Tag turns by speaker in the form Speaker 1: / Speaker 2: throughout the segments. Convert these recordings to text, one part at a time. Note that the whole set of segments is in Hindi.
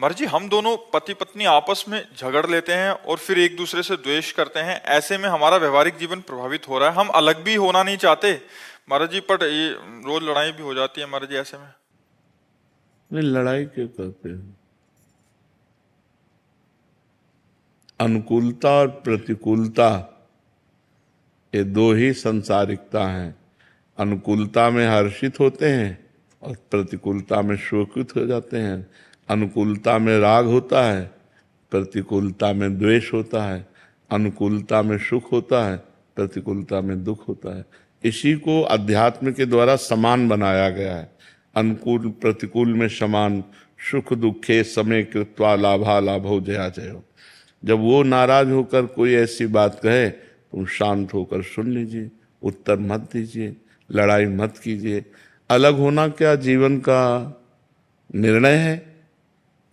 Speaker 1: महाराज जी, हम दोनों पति पत्नी आपस में झगड़ लेते हैं और फिर एक दूसरे से द्वेष करते हैं। ऐसे में हमारा व्यवहारिक जीवन प्रभावित हो रहा है। हम अलग भी होना नहीं चाहते महाराज जी, पर ये रोज लड़ाई भी हो जाती है महाराज जी ऐसे में।
Speaker 2: नहीं, लड़ाई क्यों करते हैं? अनुकूलता और प्रतिकूलता, ये दो ही संसारिकता हैं। अनुकूलता में हर्षित होते हैं और प्रतिकूलता में शोकित हो जाते हैं। अनुकूलता में राग होता है, प्रतिकूलता में द्वेष होता है। अनुकूलता में सुख होता है, प्रतिकूलता में दुख होता है। इसी को अध्यात्म के द्वारा समान बनाया गया है। अनुकूल प्रतिकूल में समान, सुख दुखे समय कृत्वा लाभा लाभो जया जयो। जब वो नाराज होकर कोई ऐसी बात कहे, तुम शांत होकर सुन लीजिए, उत्तर मत दीजिए, लड़ाई मत कीजिए। अलग होना क्या जीवन का निर्णय है?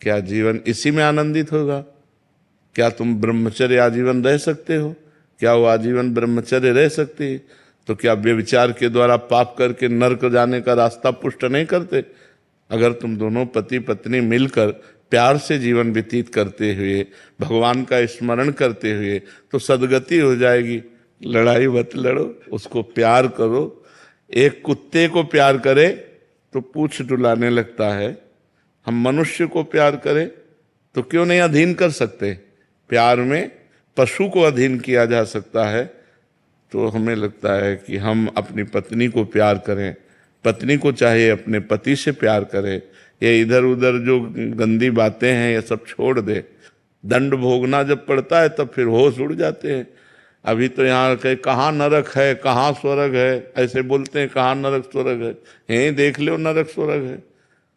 Speaker 2: क्या जीवन इसी में आनंदित होगा? क्या तुम ब्रह्मचर्य आजीवन रह सकते हो? क्या वो आजीवन ब्रह्मचर्य रह सकती है? तो क्या व्यभिचार के द्वारा पाप करके नरक जाने का रास्ता पुष्ट नहीं करते? अगर तुम दोनों पति पत्नी मिलकर प्यार से जीवन व्यतीत करते हुए, भगवान का स्मरण करते हुए, तो सदगति हो जाएगी। लड़ाई मत लड़ो, उसको प्यार करो। एक कुत्ते को प्यार करे तो पूंछ डुलाने लगता है, हम मनुष्य को प्यार करें तो क्यों नहीं अधीन कर सकते? प्यार में पशु को अधीन किया जा सकता है। तो हमें लगता है कि हम अपनी पत्नी को प्यार करें, पत्नी को चाहे अपने पति से प्यार करे। ये इधर उधर जो गंदी बातें हैं ये सब छोड़ दे। दंड भोगना जब पड़ता है तब फिर होश उड़ जाते हैं। अभी तो यहाँ कहीं कहाँ नरक है, कहाँ स्वर्ग है, ऐसे बोलते हैं, कहाँ नरक स्वर्ग है। हैं, देख लो नरक स्वर्ग है।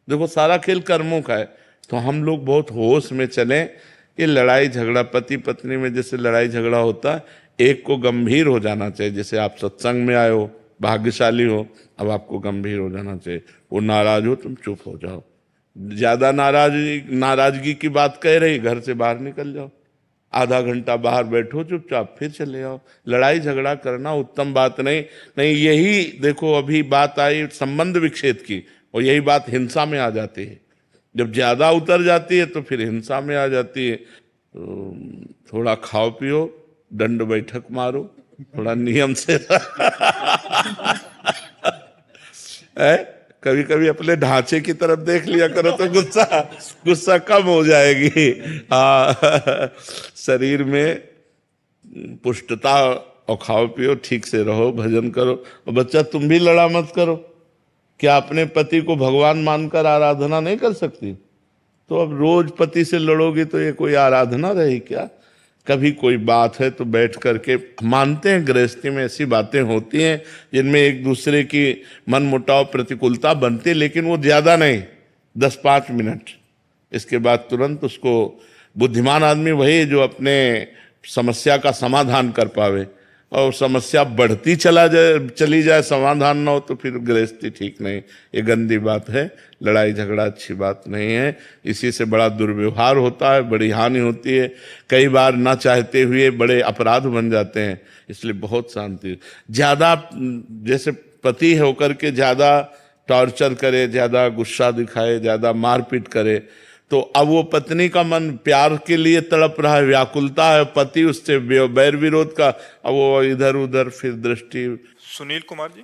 Speaker 2: देखो, सारा खेल कर्मों का है। तो हम लोग बहुत होश में चलें। ये लड़ाई झगड़ा पति पत्नी में जैसे लड़ाई झगड़ा होता है, एक को गंभीर हो जाना चाहिए। जैसे आप सत्संग में आए हो, भाग्यशाली हो, अब आपको गंभीर हो जाना चाहिए। वो नाराज हो, तुम चुप हो जाओ। ज्यादा नाराजगी की बात कह रही, घर से बाहर निकल जाओ, आधा घंटा बाहर बैठो चुपचाप, फिर चले आओ। लड़ाई झगड़ा करना उत्तम बात नहीं। नहीं, यही देखो अभी बात आई संबंध विच्छेद की, और यही बात हिंसा में आ जाती है। जब ज्यादा उतर जाती है तो फिर हिंसा में आ जाती है। तो थोड़ा खाओ पियो, दंड बैठक मारो, थोड़ा नियम से है। कभी कभी अपने ढांचे की तरफ देख लिया करो तो गुस्सा कम हो जाएगी। हाँ, शरीर में पुष्टता, और खाओ पियो, ठीक से रहो, भजन करो। और बच्चा, तुम भी लड़ा मत करो। क्या अपने पति को भगवान मानकर आराधना नहीं कर सकती? तो अब रोज पति से लड़ोगी तो ये कोई आराधना रही क्या? कभी कोई बात है तो बैठ करके मानते हैं। गृहस्थी में ऐसी बातें होती हैं जिनमें एक दूसरे की मन मुटाव प्रतिकूलता बनती है, लेकिन वो ज्यादा नहीं, 10-5 मिनट। इसके बाद तुरंत उसको, बुद्धिमान आदमी वही है जो अपने समस्या का समाधान कर पावे। और समस्या बढ़ती चली जाए, समाधान ना हो, तो फिर गृहस्थी ठीक नहीं। ये गंदी बात है। लड़ाई झगड़ा अच्छी बात नहीं है। इसी से बड़ा दुर्व्यवहार होता है, बड़ी हानि होती है। कई बार ना चाहते हुए बड़े अपराध बन जाते हैं। इसलिए बहुत शांति। ज्यादा जैसे पति होकर के ज्यादा टॉर्चर करे, ज्यादा गुस्सा दिखाए, ज्यादा मारपीट करे, तो अब वो पत्नी का मन प्यार के लिए तड़प रहा है, व्याकुलता है, पति उससे बैर विरोध का, अब वो इधर उधर फिर दृष्टि।
Speaker 1: सुनील कुमार जी।